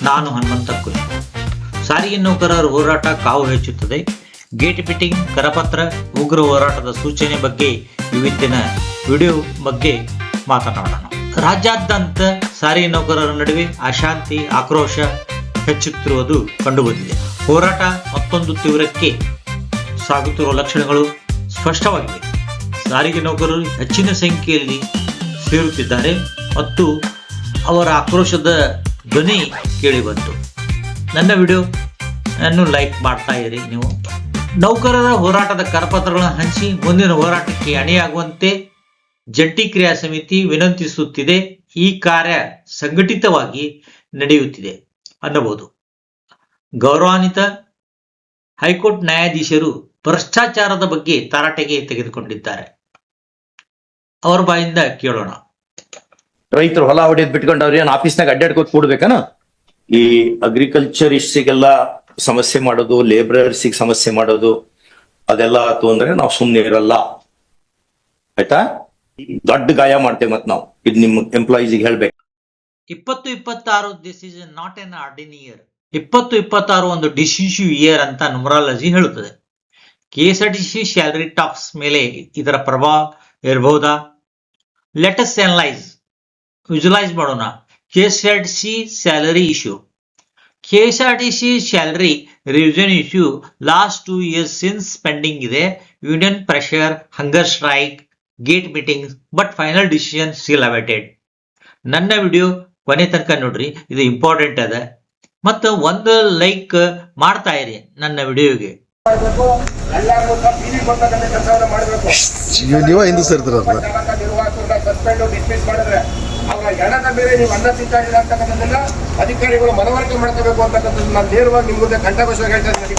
ನಾನು ಹನುಮಂತ ಕುರಿ. ಸಾರಿಗೆ ನೌಕರರ ಹೋರಾಟ ಕಾವು ಹೆಚ್ಚುತ್ತದೆ. ಗೇಟ್ ಫಿಟ್ಟಿಂಗ್, ಕರಪತ್ರ, ಉಗ್ರ ಹೋರಾಟದ ಸೂಚನೆ ಬಗ್ಗೆ ಇವತ್ತಿನ ವಿಡಿಯೋ ಬಗ್ಗೆ ಮಾತನಾಡೋಣ. ರಾಜ್ಯಾದ್ಯಂತ ಸಾರಿಗೆ ನೌಕರರ ನಡುವೆ ಅಶಾಂತಿ, ಆಕ್ರೋಶ ಹೆಚ್ಚುತ್ತಿರುವುದು ಕಂಡುಬಂದಿದೆ. ಹೋರಾಟ ಮತ್ತೊಂದು ತೀವ್ರಕ್ಕೆ ಸಾಗುತ್ತಿರುವ ಲಕ್ಷಣಗಳು ಸ್ಪಷ್ಟವಾಗಿವೆ. ಸಾರಿಗೆ ನೌಕರರು ಹೆಚ್ಚಿನ ಸಂಖ್ಯೆಯಲ್ಲಿ ಸೇರುತ್ತಿದ್ದಾರೆ ಮತ್ತು ಅವರ ಆಕ್ರೋಶದ ಧ್ವನಿ ಕೇಳಿಬಂತು. ನನ್ನ ವಿಡಿಯೋ ಅನ್ನು ಲೈಕ್ ಮಾಡ್ತಾ ಇರಿ. ನೀವು ನೌಕರರ ಹೋರಾಟದ ಕರಪತ್ರಗಳನ್ನು ಹಂಚಿ ಮುಂದಿನ ಹೋರಾಟಕ್ಕೆ ಅಣಿಯಾಗುವಂತೆ ಜಂಟಿ ಕ್ರಿಯಾ ಸಮಿತಿ ವಿನಂತಿಸುತ್ತಿದೆ. ಈ ಕಾರ್ಯ ಸಂಘಟಿತವಾಗಿ ನಡೆಯುತ್ತಿದೆ ಅನ್ನಬಹುದು. ಗೌರವಾನ್ವಿತ ಹೈಕೋರ್ಟ್ ನ್ಯಾಯಾಧೀಶರು ಭ್ರಷ್ಟಾಚಾರದ ಬಗ್ಗೆ ತರಾಟೆಗೆ ತೆಗೆದುಕೊಂಡಿದ್ದಾರೆ. ಅವರ ಬಾಯಿಂದ ಕೇಳೋಣ. ರೈತರು ಹೊಲ ಹೊಡೆದ್ ಬಿಟ್ಕೊಂಡು ಅವ್ರ ಏನ್ ಆಫೀಸ್ನಾಗ ಅಡ್ಡಾಡ್ಕೋತ್ ಕೂಡ್ಬೇಕನ? ಈ ಅಗ್ರಿಕಲ್ಚರಿಸ್ಟಿಗೆಲ್ಲ ಸಮಸ್ಯೆ ಮಾಡೋದು, ಲೇಬರರ್ಸಿಗೆ ಸಮಸ್ಯೆ ಮಾಡೋದು ಅದೆಲ್ಲ ಆತು ಅಂದ್ರೆ ನಾವು ಸುಮ್ನೆ ಇರಲ್ಲ, ಆಯ್ತಾ? ದೊಡ್ಡ ಗಾಯ ಮಾಡ್ತೇವೆ ಮತ್ ನಾವು. ಇದು ನಿಮ್ ಎಂಪ್ಲಾಯೀಸಿಗೆ ಹೇಳ್ಬೇಕು. 2026 this is not an ordinary year. 2026 ಒಂದು ಡಿಸಿಸಿವ್ ಇಯರ್ ಅಂತ ನ್ಯೂಮರಾಲಜಿ ಹೇಳುತ್ತದೆ. KSRTC ಸ್ಯಾಲರಿ ಟಾಕ್ಸ್ ಮೇಲೆ ಇದರ ಪ್ರಭಾವ ಇರಬಹುದಾ? ಲೆಟಸ್ ಅನಲೈಸ್, ವಿಜುವಲೈಸ್ ಮಾಡೋಣ. KSRTC salary issue. KSRTC salary revision issue last 2 years since pending ಇದೆ. Union pressure, hunger strike, gate meeting, but final decision still awaited. ನನ್ನ video ಕೊನೆ ತನಕ ನೋಡ್ರಿ, ಇದು ಇಂಪಾರ್ಟೆಂಟ್ ಅದ. ಮತ್ತು ಒಂದು ಲೈಕ್ ಮಾಡ್ತಾ ಇರಿ ನನ್ನ ವಿಡಿಯೋಗೆ. ನೀವ ಹಿಂದೂ ಸೇರ್ತಾರಲ್ಲ, ಅವರ ಹೆಣದ ಮೇಲೆ ನೀವು ಅನ್ನ ತಿಂತಾಯಿಲ್ಲ ಅಂತಕ್ಕಂಥದ್ದನ್ನ ಅಧಿಕಾರಿಗಳು ಮನವರಿಕೆ ಮಾಡ್ಕೋಬೇಕು ಅಂತಕ್ಕಂಥದ್ದು ನಾನು ನೇರವಾಗಿ ನಿಮ್ಮ ಮುಂದೆ ಕಂಠಘೋಷವಾಗಿ ಹೇಳ್ತಾ ಇದ್ದೀನಿ.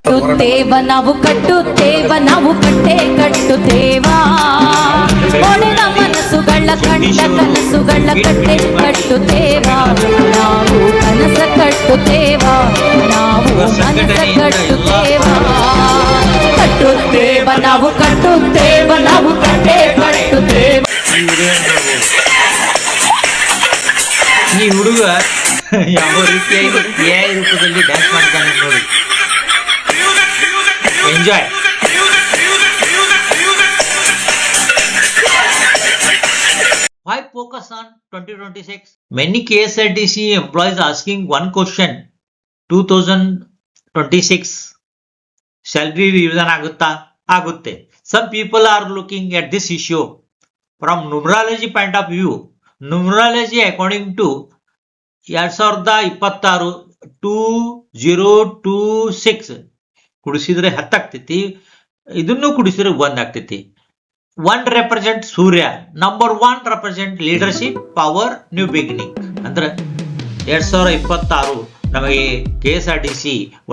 ಕಟ್ಟುತ್ತೇವ ನಾವು ಕಟ್ಟುತ್ತೇವ, ನಾವು ಕಟ್ಟೆ ಕಟ್ಟುತ್ತೇವ. ಒಡೆದ ಮನಸ್ಸುಗಳ ಕಂಡ ಕನಸುಗಳ ಕಟ್ಟೆ ಕಟ್ಟುತ್ತೇವ. ನಾವು ಕನಸ ಕಟ್ಟುತ್ತೇವ, ನಾವು ಮನಸ ಕಟ್ಟುತ್ತೇವ. ಕಟ್ಟುತ್ತೇವ ನಾವು ಕಟ್ಟುತ್ತೇವ, ನಾವು ಕಟ್ಟೆ ಕಟ್ಟುತ್ತೇವ. ಈ ಹುಡುಗ ಯಾವ ರೀತಿಯಾಗಿ AI ರೂಪದಲ್ಲಿ ಡ್ಯಾನ್ಸ್ ಮಾಡ್ತಾನೆ ನೋಡಿ. Enjoy. Why focus on 2026? Many KSRTC employees asking one question: 2026 salary revision ಆಗುತ್ತೆ. Some people are looking at this issue from numerology point of view. Numerology according to 2026 2026 ಕುಡಿಸಿದ್ರೆ 10 ಆಗ್ತೈತಿ, ಇದನ್ನು ಕುಡಿಸಿದ್ರೆ 1 ಆಗ್ತೈತಿ. 1 represent Surya. Number 1 represent leadership, power, new beginning. ಅಂದ್ರೆ 2026 ನಮಗೆ KSRTC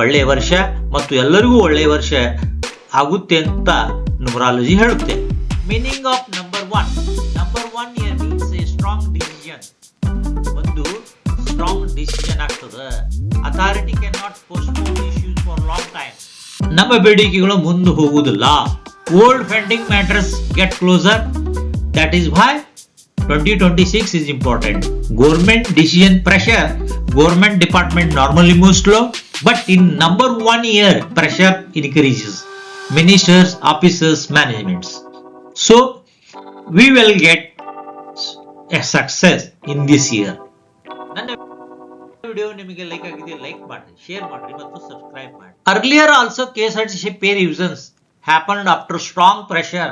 ಒಳ್ಳೆಯ ವರ್ಷ ಮತ್ತು ಎಲ್ಲರಿಗೂ ಒಳ್ಳೆಯ ವರ್ಷ ಆಗುತ್ತೆ ಅಂತ ನ್ಯೂಮರಾಲಜಿ ಹೇಳುತ್ತೆ. Meaning of number 1 year means a strong decision. ಒಂದು ಸ್ಟ್ರಾಂಗ್ ಡಿಸಿಷನ್ ಆಗ್ತದೆ. Authority can not postpone issues for long time. ನಮ್ಮ ಬೇಡಿಕೆಗಳು ಮುಂದೆ ಹೋಗುವುದಿಲ್ಲ. Old pending matters get closer. That is why 2026 is important. Government decision pressure. Government department normally moves slow, but in number 1 year pressure increases. Ministers, officers, managements. So we will get a success in this year. ನನ್ನ video ನಿಮಗೆ like ಆಗಿದೆ, like ಮಾಡಿ, share ಮಾಡಿ ಮತ್ತು subscribe ಮಾಡಿ. Earlier also KSRTC pay revisions happened after strong pressure.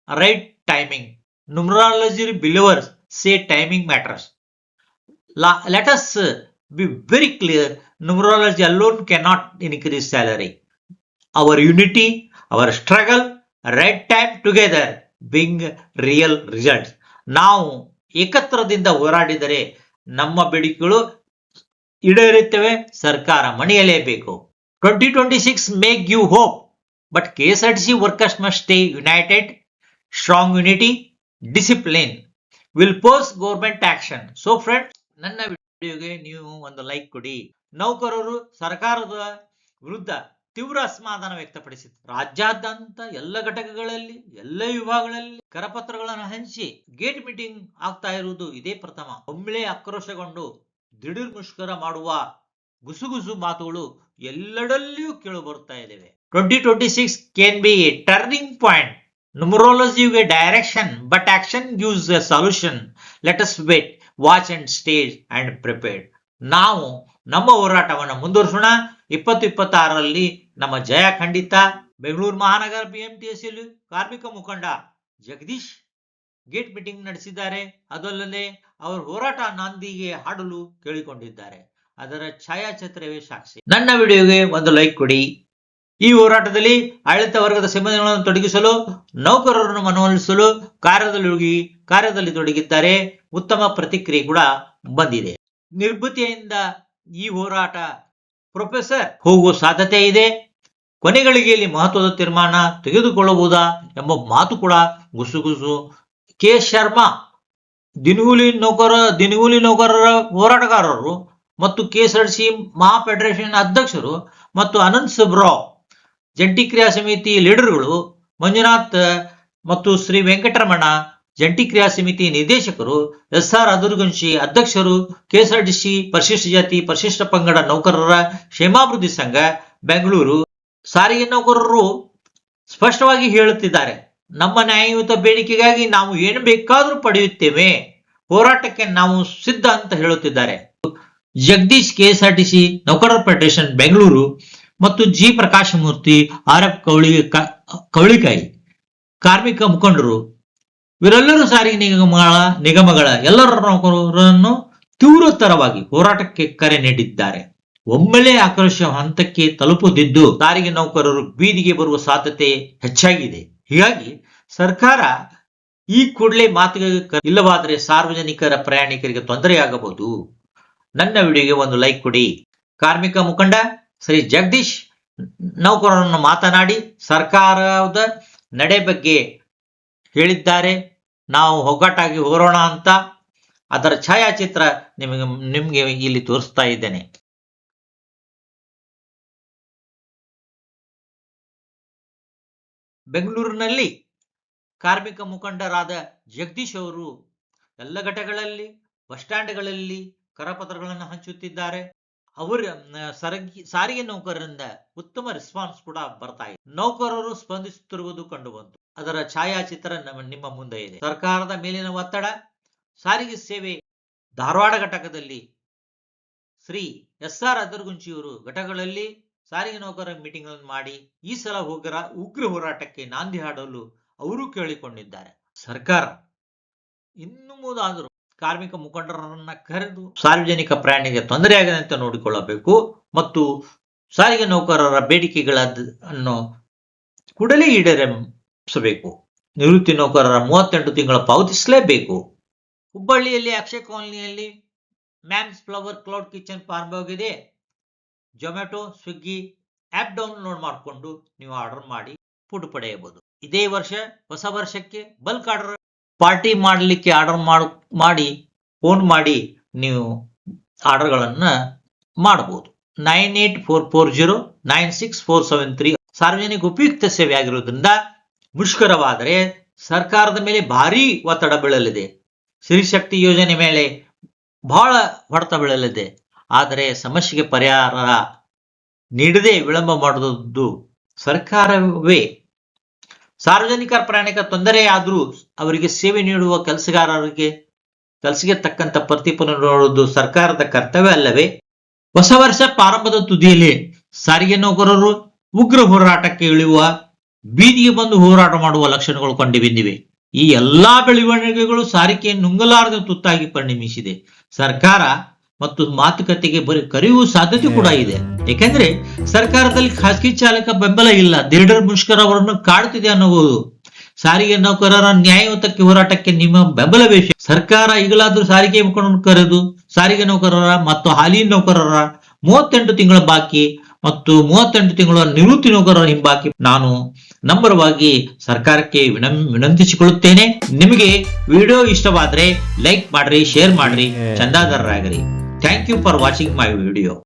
Right timing. Numerology believers say timing matters. Let us be very clear. Numerology alone cannot increase salary. Our unity, our struggle, right time together bring real results. ನಾವು ಏಕತ್ರದಿಂದ ಹೋರಾಡಿದರೆ ನಮ್ಮ ಬೇಡಿಕೆಗಳು ಈಡೇರುತ್ತವೆ. ಸರ್ಕಾರ ಮಣಿಯಲೇಬೇಕು. 2026 may give hope, but KSRTC workers must stay united. Strong unity, discipline will force government action. So friends, ನನ್ನ ವಿಡಿಯೋಗೆ ನೀವು ಒಂದು like ಕೊಡಿ. ನೌಕರರು ಸರ್ಕಾರದ ವಿರುದ್ಧ ತೀವ್ರ ಅಸಮಾಧಾನ ವ್ಯಕ್ತಪಡಿಸಿತು. ರಾಜ್ಯಾದ್ಯಂತ ಎಲ್ಲ ಘಟಕಗಳಲ್ಲಿ ಎಲ್ಲ ವಿಭಾಗಗಳಲ್ಲಿ ಕರಪತ್ರಗಳನ್ನು ಹಂಚಿ ಗೇಟ್ ಮೀಟಿಂಗ್ ಆಗ್ತಾ ಇರುವುದು ಇದೇ ಪ್ರಥಮ. ಒಮ್ಮೆಲೆ ಆಕ್ರೋಶಗೊಂಡು ದಿಢೀರ್ ಮುಷ್ಕರ ಮಾಡುವ ಗುಸುಗುಸು ಮಾತುಗಳು ಎಲ್ಲೆಡೆಯಲ್ಲಿಯೂ ಕೇಳು ಬರ್ತಾ ಇದ್ದಾವೆ. 2026 can be a turning point. Numerology gives direction, but action gives a solution. Let us wait, watch and stay and prepared. ನಾವು ನಮ್ಮ ಹೋರಾಟವನ್ನು ಮುಂದುವರಿಸೋಣ. 2026ರಲ್ಲಿ ನಮ್ಮ ಜಯ ಖಂಡಿತ. ಬೆಂಗಳೂರು ಮಹಾನಗರ BMTC ಕಾರ್ಮಿಕ ಮುಖಂಡ ಜಗದೀಶ್ ಗೇಟ್ ಮೀಟಿಂಗ್ ನಡೆಸಿದ್ದಾರೆ. ಅದಲ್ಲದೆ ಅವರು ಹೋರಾಟ ನಾಂದಿಗೆ ಹಾಡಲು ಕೇಳಿಕೊಂಡಿದ್ದಾರೆ. ಅದರ ಛಾಯಾಚಿತ್ರವೇ ಸಾಕ್ಷಿ. ನನ್ನ ವಿಡಿಯೋಗೆ ಒಂದು ಲೈಕ್ ಕೊಡಿ. ಈ ಹೋರಾಟದಲ್ಲಿ ಆಡಳಿತ ವರ್ಗದ ಸಿಬ್ಬಂದಿಗಳನ್ನು ತೊಡಗಿಸಲು, ನೌಕರರನ್ನು ಮನವೊಲಿಸಲು ಕಾರ್ಯದಲ್ಲಿ ತೊಡಗಿದ್ದಾರೆ. ಉತ್ತಮ ಪ್ರತಿಕ್ರಿಯೆ ಕೂಡ ಬಂದಿದೆ. ನಿರ್ಭೀತಿಯಿಂದ ಈ ಹೋರಾಟ ಪ್ರೊಫೆಸರ್ ಹೋಗುವ ಸಾಧ್ಯತೆ ಇದೆ. ಕೊನೆಗಳಿಗೆಯಲ್ಲಿ ಮಹತ್ವದ ತೀರ್ಮಾನ ತೆಗೆದುಕೊಳ್ಳಬಹುದಾ ಎಂಬ ಮಾತು ಕೂಡ ಗುಸುಗುಸು. ಕೆ ಶರ್ಮಾ ದಿನಗೂಲಿ ನೌಕರರ ಹೋರಾಟಗಾರರು ಮತ್ತು KSRTC ಮಹಾ ಫೆಡರೇಷನ್ ಅಧ್ಯಕ್ಷರು ಮತ್ತು ಅನಂತ್ ಸುಬ್ರಾವ್ ಜಂಟಿ ಕ್ರಿಯಾ ಸಮಿತಿ ಲೀಡರ್ಗಳು, ಮಂಜುನಾಥ್ ಮತ್ತು ಶ್ರೀ ವೆಂಕಟರಮಣ ಜಂಟಿ ಕ್ರಿಯಾ ಸಮಿತಿ ನಿರ್ದೇಶಕರು, SR ಅದುರ್ಗಂಶಿ ಅಧ್ಯಕ್ಷರು, KSRTC ಪರಿಶಿಷ್ಟ ಜಾತಿ ಪರಿಶಿಷ್ಟ ಪಂಗಡ ನೌಕರರ ಕ್ಷೇಮಾಭಿವೃದ್ಧಿ ಸಂಘ ಬೆಂಗಳೂರು ಸಾರಿಗೆ ನೌಕರರು ಸ್ಪಷ್ಟವಾಗಿ ಹೇಳುತ್ತಿದ್ದಾರೆ, ನಮ್ಮ ನ್ಯಾಯಯುತ ಬೇಡಿಕೆಗಾಗಿ ನಾವು ಏನು ಬೇಕಾದರೂ ಪಡೆಯುತ್ತೇವೆ, ಹೋರಾಟಕ್ಕೆ ನಾವು ಸಿದ್ಧ ಅಂತ ಹೇಳುತ್ತಿದ್ದಾರೆ. ಜಗದೀಶ್ KSRTC ನೌಕರರ ಫೆಡರೇಷನ್ ಬೆಂಗಳೂರು ಮತ್ತು G ಪ್ರಕಾಶಮೂರ್ತಿ RF ಕವಳಿಕಾಯಿ ಕಾರ್ಮಿಕ ಮುಖಂಡರು ಇವರೆಲ್ಲರೂ ಸಾರಿಗೆ ನಿಗಮಗಳ ಎಲ್ಲರ ನೌಕರರನ್ನು ತೀವ್ರತರವಾಗಿ ಹೋರಾಟಕ್ಕೆ ಕರೆ ನೀಡಿದ್ದಾರೆ. ಒಮ್ಮೆಲೆ ಆಕ್ರೋಶ ಹಂತಕ್ಕೆ ತಲುಪುತ್ತಿದ್ದು ಸಾರಿಗೆ ನೌಕರರು ಬೀದಿಗೆ ಬರುವ ಸಾಧ್ಯತೆ ಹೆಚ್ಚಾಗಿದೆ. ಹೀಗಾಗಿ ಸರ್ಕಾರ ಈ ಕೂಡಲೇ ಮಾತಿಗೆ ಇಲ್ಲವಾದರೆ ಸಾರ್ವಜನಿಕರ ಪ್ರಯಾಣಿಕರಿಗೆ ತೊಂದರೆಯಾಗಬಹುದು. ನನ್ನ ವಿಡಿಯೋಗೆ ಒಂದು ಲೈಕ್ ಕೊಡಿ. ಕಾರ್ಮಿಕ ಮುಖಂಡ ಶ್ರೀ ಜಗದೀಶ್ ನೌಕರರನ್ನು ಮಾತನಾಡಿ ಸರ್ಕಾರದ ನಡೆ ಬಗ್ಗೆ ಹೇಳಿದ್ದಾರೆ. ನಾವು ಒಗ್ಗಟ್ಟಾಗಿ ಹೋರೋಣ ಅಂತ ಅದರ ಛಾಯಾಚಿತ್ರ ನಿಮಗೆ ಇಲ್ಲಿ ತೋರಿಸ್ತಾ ಇದ್ದೇನೆ. ಬೆಂಗಳೂರಿನಲ್ಲಿ ಕಾರ್ಮಿಕ ಮುಖಂಡರಾದ ಜಗದೀಶ್ ಅವರು ಎಲ್ಲ ಘಟಕಗಳಲ್ಲಿ ಬಸ್ ಸ್ಟ್ಯಾಂಡ್ಗಳಲ್ಲಿ ಕರಪತ್ರಗಳನ್ನು ಹಂಚುತ್ತಿದ್ದಾರೆ. ಅವರ ಸಾರಿಗೆ ನೌಕರರಿಂದ ಉತ್ತಮ ರೆಸ್ಪಾನ್ಸ್ ಕೂಡ ಬರ್ತಾ ಇದೆ. ನೌಕರರು ಸ್ಪಂದಿಸುತ್ತಿರುವುದು ಕಂಡು ಬಂತು. ಅದರ ಛಾಯಾಚಿತ್ರ ನಿಮ್ಮ ಮುಂದೆ ಇದೆ. ಸರ್ಕಾರದ ಮೇಲಿನ ಒತ್ತಡ, ಸಾರಿಗೆ ಸೇವೆ ಧಾರವಾಡ ಘಟಕದಲ್ಲಿ ಶ್ರೀ SR ಅದುರ್ಗುಂಚಿಯವರು ಘಟಕಗಳಲ್ಲಿ ಸಾರಿಗೆ ನೌಕರರ ಮೀಟಿಂಗ್ ಮಾಡಿ ಈ ಸಲ ಉಗ್ರ ಹೋರಾಟಕ್ಕೆ ನಾಂದಿ ಹಾಡಲು ಅವರು ಕೇಳಿಕೊಂಡಿದ್ದಾರೆ. ಸರ್ಕಾರ ಇನ್ನು ಮುಂದಾದರೂ ಕಾರ್ಮಿಕ ಮುಖಂಡರನ್ನ ಕರೆದು ಸಾರ್ವಜನಿಕ ಪ್ರಯಾಣಿಗೆ ತೊಂದರೆಯಾಗದಂತೆ ನೋಡಿಕೊಳ್ಳಬೇಕು ಮತ್ತು ಸಾರಿಗೆ ನೌಕರರ ಬೇಡಿಕೆಗಳನ್ನು ಕೂಡಲೇ ಈಡೇರಿಸಬೇಕು. ನಿವೃತ್ತಿ ನೌಕರರ 38 ತಿಂಗಳ ಪಾವತಿಸಲೇಬೇಕು. ಹುಬ್ಬಳ್ಳಿಯಲ್ಲಿ ಅಕ್ಷಯ ಕಾಲೋನಿಯಲ್ಲಿ ಮ್ಯಾಮ್ಸ್ ಫ್ಲವರ್ ಕ್ಲೌಡ್ ಕಿಚನ್ ಪ್ರಾರಂಭವಾಗಿದೆ. ಜೊಮ್ಯಾಟೊ, ಸ್ವಿಗ್ಗಿ ಆಪ್ ಡೌನ್ಲೋಡ್ ಮಾಡಿಕೊಂಡು ನೀವು ಆರ್ಡರ್ ಮಾಡಿ ಫುಡ್ ಪಡೆಯಬಹುದು. ಇದೇ ವರ್ಷ ಹೊಸ ವರ್ಷಕ್ಕೆ ಬಲ್ಕ್ ಆರ್ಡರ್ ಪಾರ್ಟಿ ಮಾಡಲಿಕ್ಕೆ ಆರ್ಡರ್ ಮಾಡಿ ಫೋನ್ ಮಾಡಿ ನೀವು ಆರ್ಡರ್ಗಳನ್ನ ಮಾಡಬಹುದು. 9844096473 ಸಾರ್ವಜನಿಕ ಉಪಯುಕ್ತ ಸೇವೆ ಆಗಿರುವುದರಿಂದ ಮುಷ್ಕರವಾದರೆ ಸರ್ಕಾರದ ಮೇಲೆ ಭಾರಿ ಒತ್ತಡ ಬೀಳಲಿದೆ. ಸ್ತ್ರೀಶಕ್ತಿ ಯೋಜನೆ ಮೇಲೆ ಬಹಳ ಹೊಡೆತ ಬೀಳಲಿದೆ. ಆದರೆ ಸಮಸ್ಯೆಗೆ ಪರಿಹಾರ ನೀಡದೆ ವಿಳಂಬ ಮಾಡುವುದು ಸರ್ಕಾರವೇ. ಸಾರ್ವಜನಿಕರ ಪ್ರಯಾಣಿಕ ತೊಂದರೆಯಾದರೂ ಅವರಿಗೆ ಸೇವೆ ನೀಡುವ ಕೆಲಸಕ್ಕೆ ತಕ್ಕಂತ ಪ್ರತಿಫಲ ನೀಡುವುದು ಸರ್ಕಾರದ ಕರ್ತವ್ಯ ಅಲ್ಲವೇ? ಹೊಸ ವರ್ಷ ಪ್ರಾರಂಭದ ತುದಿಯಲ್ಲಿ ಸಾರಿಗೆ ನೌಕರರು ಉಗ್ರ ಹೋರಾಟಕ್ಕೆ ಇಳಿಯುವ, ಬೀದಿಗೆ ಬಂದು ಹೋರಾಟ ಮಾಡುವ ಲಕ್ಷಣಗಳು ಕಂಡು ಬಂದಿವೆ. ಈ ಎಲ್ಲಾ ಬೆಳವಣಿಗೆಗಳು ಸಾರಿಗೆ ನುಂಗಲಾರದ ತುತ್ತಾಗಿ ಪರಿಣಮಿಸಿದೆ. ಸರ್ಕಾರ ಮತ್ತು ಮಾತುಕತೆಗೆ ಕರೆಯುವ ಸಾಧ್ಯತೆ ಕೂಡ ಇದೆ. ಯಾಕೆಂದ್ರೆ ಸರ್ಕಾರದಲ್ಲಿ ಖಾಸಗಿ ಚಾಲಕ ಬೆಂಬಲ ಇಲ್ಲ. ದಿಢೀರ್ ಮುಷ್ಕರ ಅವರನ್ನು ಕಾಡುತ್ತಿದೆ ಅನ್ನಬಹುದು. ಸಾರಿಗೆ ನೌಕರರ ನ್ಯಾಯಯುತಕ್ಕೆ ಹೋರಾಟಕ್ಕೆ ನಿಮ್ಮ ಬೆಂಬಲ ಬೇಕು. ಸರ್ಕಾರ ಈಗಲಾದ್ರೂ ಸಾರಿಗೆ ಮುಖಂಡರನ್ನು ಕರೆದು ಸಾರಿಗೆ ನೌಕರರ ಮತ್ತು ಹಾಲಿ ನೌಕರರ 38 ತಿಂಗಳ ಬಾಕಿ ಮತ್ತು 38 ತಿಂಗಳ ನಿವೃತ್ತಿ ನೌಕರರ ಹಿಂಬಾಕಿ ನಾನು ನಂಬರವಾಗಿ ಸರ್ಕಾರಕ್ಕೆ ವಿನಂತಿಸಿಕೊಳ್ಳುತ್ತೇನೆ. ನಿಮಗೆ ವಿಡಿಯೋ ಇಷ್ಟವಾದ್ರೆ ಲೈಕ್ ಮಾಡ್ರಿ, ಶೇರ್ ಮಾಡ್ರಿ, ಚಂದಾದಾರರಾಗಿರಿ. Thank you for watching my video.